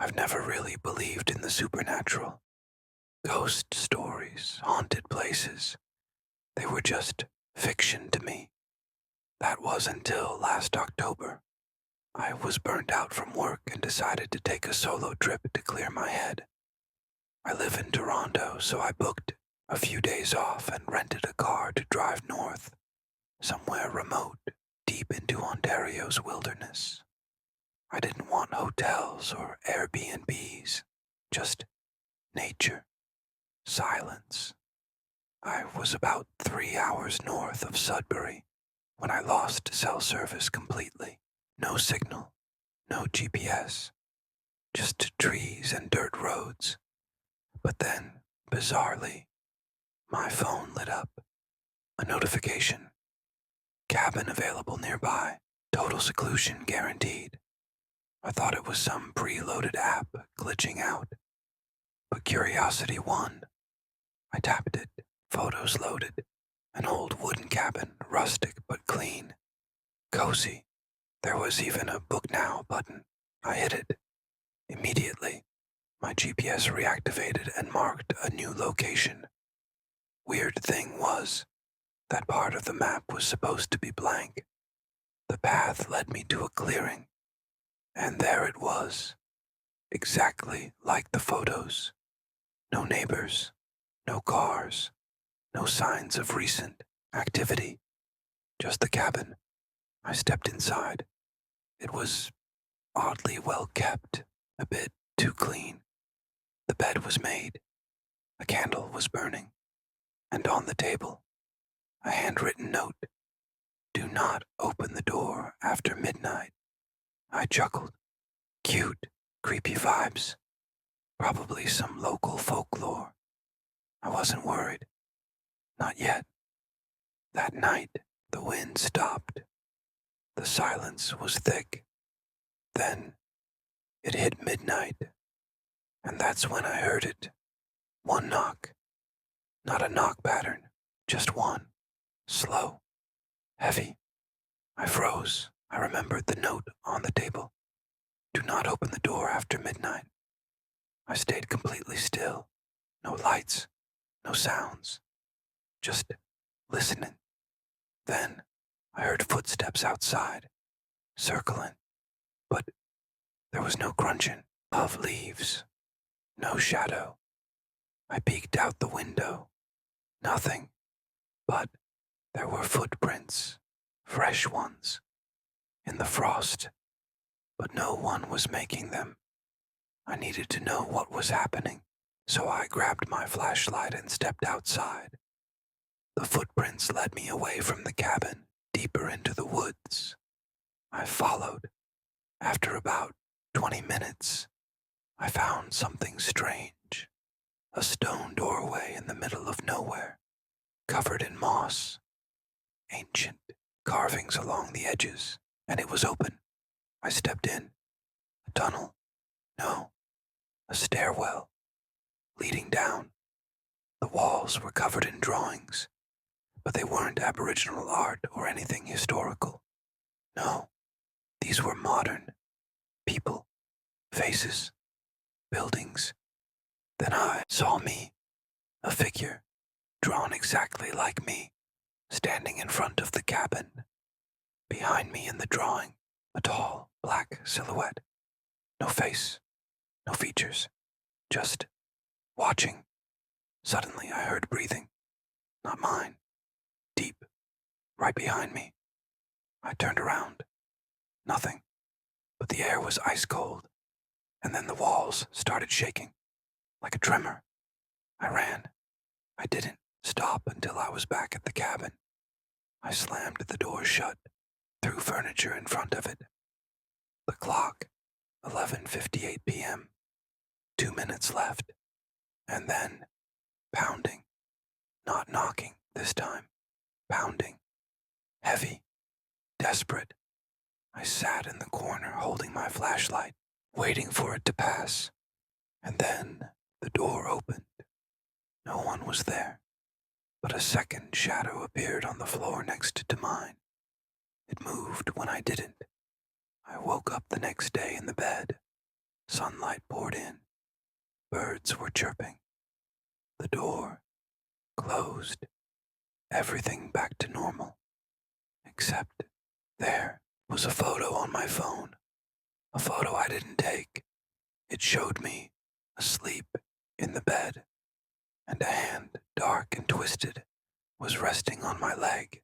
I've never really believed in the supernatural. Ghost stories, haunted places, they were just fiction to me. That was until last October. I was burnt out from work and decided to take a solo trip to clear my head. I live in Toronto, so I booked a few days off and rented a car to drive north, somewhere remote, deep into Ontario's wilderness. I didn't want hotels or Airbnbs, just nature, silence. I was about 3 hours north of Sudbury when I lost cell service completely. No signal, no GPS, just trees and dirt roads. But then, bizarrely, my phone lit up. A notification. Cabin available nearby. Total seclusion guaranteed. I thought it was some preloaded app glitching out. But curiosity won. I tapped it. Photos loaded. An old wooden cabin, rustic but clean. Cozy. There was even a book now button. I hit it. Immediately, my GPS reactivated and marked a new location. Weird thing was, that part of the map was supposed to be blank. The path led me to a clearing, and there it was, exactly like the photos. No neighbors, no cars, no signs of recent activity, just the cabin. I stepped inside. It was oddly well kept, a bit too clean. The bed was made, a candle was burning, and on the table, a handwritten note. Do not open the door after midnight. I chuckled. Cute, creepy vibes. Probably some local folklore. I wasn't worried. Not yet. That night, the wind stopped. The silence was thick. Then, it hit midnight. And that's when I heard it. One knock. Not a knock pattern, just one. Slow. Heavy. I froze. I remembered the note on the table. Do not open the door after midnight. I stayed completely still. No lights. No sounds. Just listening. Then I heard footsteps outside, circling. But there was no crunching of leaves. No shadow. I peeked out the window. Nothing. But there were footprints. Fresh ones. In the frost. But no one was making them. I needed to know what was happening, so I grabbed my flashlight and stepped outside. The footprints led me away from the cabin, deeper into the woods. I followed. After about 20 minutes, I found something strange. A stone doorway in the middle of nowhere, covered in moss. Ancient carvings along the edges, and it was open. I stepped in. A tunnel. No, a stairwell. Leading down. The walls were covered in drawings, but they weren't Aboriginal art or anything historical. No, these were modern. People, faces, buildings. Then I saw me, a figure, drawn exactly like me, standing in front of the cabin. Behind me in the drawing, a tall, black silhouette. No face, no features, just watching. Suddenly I heard breathing. Not mine. Deep, right behind me. I turned around. Nothing. But the air was ice cold. And then the walls started shaking, like a tremor. I ran. I didn't stop until I was back at the cabin. I slammed the door shut, threw furniture in front of it. The clock, 11:58 p.m. 2 minutes left. And then, pounding. Not knocking this time. Pounding. Heavy. Desperate. I sat in the corner holding my flashlight, waiting for it to pass. And then the door opened. No one was there, but a second shadow appeared on the floor next to mine. It moved when I didn't. I woke up the next day in the bed, Sunlight poured in. Birds were chirping. The door closed. Everything back to normal. Except there was a photo on my phone. A photo I didn't take. It showed me asleep in the bed, and a hand, dark and twisted, was resting on my leg.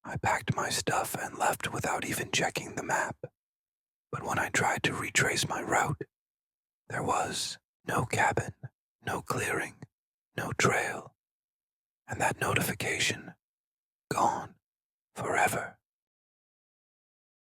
I packed my stuff and left without even checking the map. But when I tried to retrace my route, there was no cabin, no clearing, no trail, and that notification gone forever.